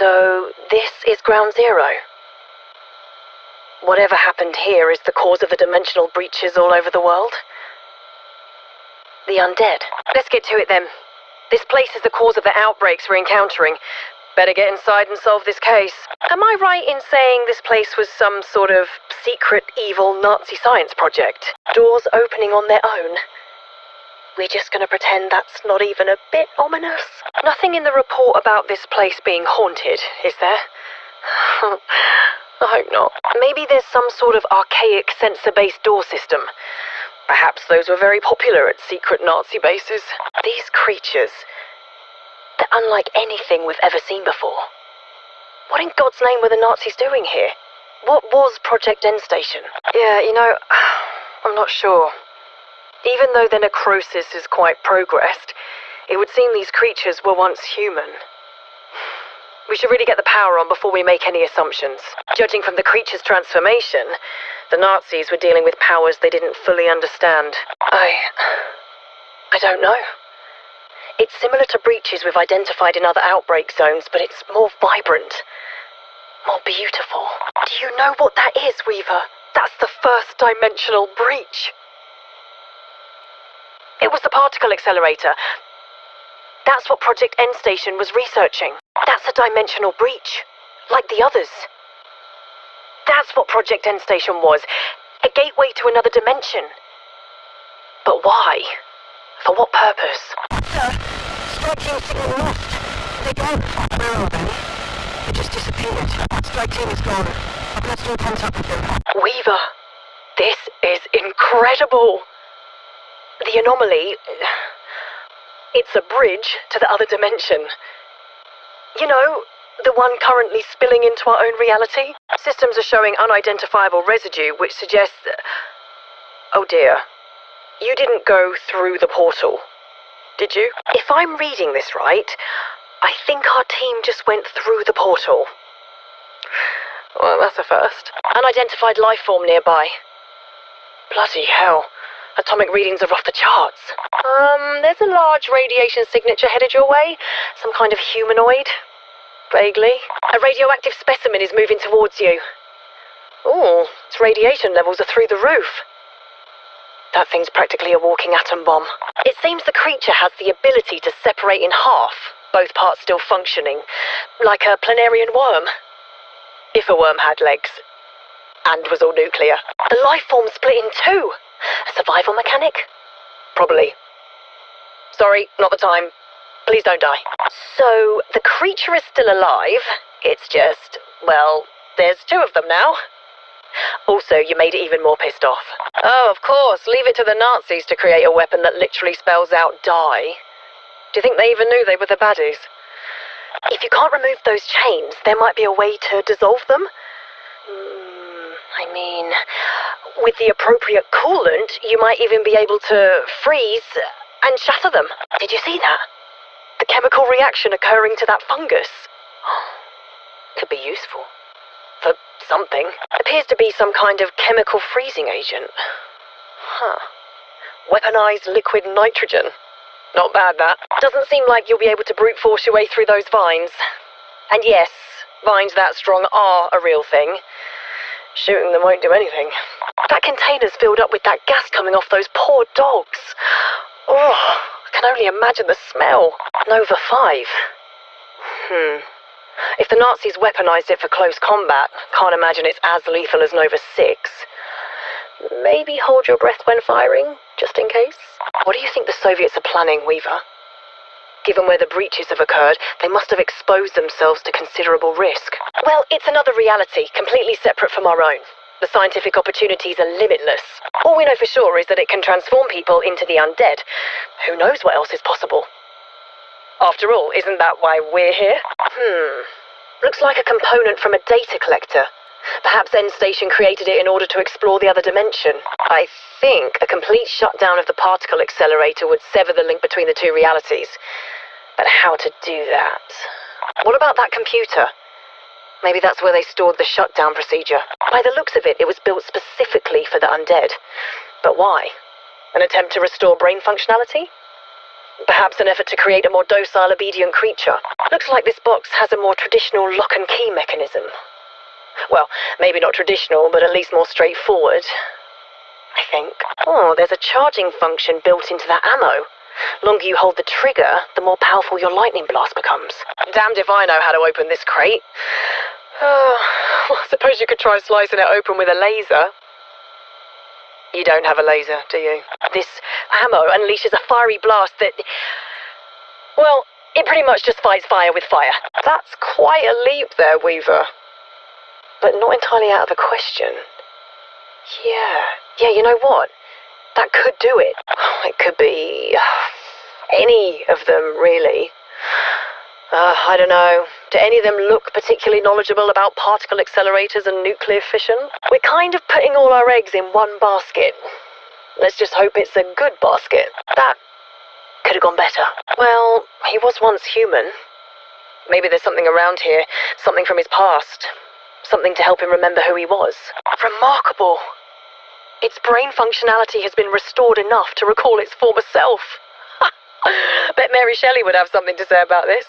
So, this is Ground Zero. Whatever happened here is the cause of the dimensional breaches all over the world. The undead. Let's get to it then. This place is the cause of the outbreaks we're encountering. Better get inside and solve this case. Am I right in saying this place was some sort of secret, evil Nazi science project? Doors opening on their own? We're just gonna pretend that's not even a bit ominous? Nothing in the report about this place being haunted, is there? I hope not. Maybe there's some sort of archaic sensor-based door system. Perhaps those were very popular at secret Nazi bases. These creatures, they're unlike anything we've ever seen before. What in God's name were the Nazis doing here? What was Project End Station? Yeah, I'm not sure. Even though their necrosis is quite progressed, it would seem these creatures were once human. We should really get the power on before we make any assumptions. Judging from the creature's transformation, the Nazis were dealing with powers they didn't fully understand. I don't know. It's similar to breaches we've identified in other outbreak zones, but it's more vibrant, more beautiful. Do you know what that is, Weaver? That's the first dimensional breach. It was the particle accelerator. That's what Project End Station was researching. That's a dimensional breach, like the others. That's what Project End Station was, a gateway to another dimension. But why? For what purpose? Sir, strike team signal lost. They're gone. Where are they? They just disappeared. Strike team is gone. I've lost all contact with them. Weaver, this is incredible. The anomaly, it's a bridge to the other dimension. You know, the one currently spilling into our own reality? Systems are showing unidentifiable residue, which suggests that... Oh dear. You didn't go through the portal, did you? If I'm reading this right, I think our team just went through the portal. Well, that's a first. Unidentified life form nearby. Bloody hell. Atomic readings are off the charts. There's a large radiation signature headed your way. Some kind of humanoid. Vaguely. A radioactive specimen is moving towards you. Ooh, its radiation levels are through the roof. That thing's practically a walking atom bomb. It seems the creature has the ability to separate in half, both parts still functioning, like a planarian worm. If a worm had legs. And was all nuclear. The life form split in two. A survival mechanic? Probably. Sorry, not the time. Please don't die. So, the creature is still alive. It's just, well, there's two of them now. Also, you made it even more pissed off. Oh, of course, leave it to the Nazis to create a weapon that literally spells out die. Do you think they even knew they were the baddies? If you can't remove those chains, there might be a way to dissolve them? With the appropriate coolant, you might even be able to freeze and shatter them. Did you see that? The chemical reaction occurring to that fungus. Could be useful. For something. Appears to be some kind of chemical freezing agent. Weaponized liquid nitrogen. Not bad, that. Doesn't seem like you'll be able to brute force your way through those vines. And yes, vines that strong are a real thing. Shooting them won't do anything. That container's filled up with that gas coming off those poor dogs. Oh, I can only imagine the smell. Nova 5. If the Nazis weaponized it for close combat, can't imagine it's as lethal as Nova 6. Maybe hold your breath when firing, just in case. What do you think the Soviets are planning, Weaver? Given where the breaches have occurred, they must have exposed themselves to considerable risk. Well, it's another reality, completely separate from our own. The scientific opportunities are limitless. All we know for sure is that it can transform people into the undead. Who knows what else is possible? After all, isn't that why we're here? Looks like a component from a data collector. Perhaps End Station created it in order to explore the other dimension. I think a complete shutdown of the particle accelerator would sever the link between the two realities. But how to do that? What about that computer? Maybe that's where they stored the shutdown procedure. By the looks of it, it was built specifically for the undead. But why? An attempt to restore brain functionality? Perhaps an effort to create a more docile, obedient creature. Looks like this box has a more traditional lock and key mechanism. Well, maybe not traditional, but at least more straightforward, I think. Oh, there's a charging function built into that ammo. Longer you hold the trigger, the more powerful your lightning blast becomes. Damned if I know how to open this crate. Well, I suppose you could try slicing it open with a laser. You don't have a laser, do you? This ammo unleashes a fiery blast that... Well, it pretty much just fights fire with fire. That's quite a leap there, Weaver. But not entirely out of the question. Yeah, you know what? That could do it. It could be... any of them, really. I don't know. Do any of them look particularly knowledgeable about particle accelerators and nuclear fission? We're kind of putting all our eggs in one basket. Let's just hope it's a good basket. That could have gone better. Well, he was once human. Maybe there's something around here, something from his past. Something to help him remember who he was. Remarkable. Its brain functionality has been restored enough to recall its former self. Bet Mary Shelley would have something to say about this.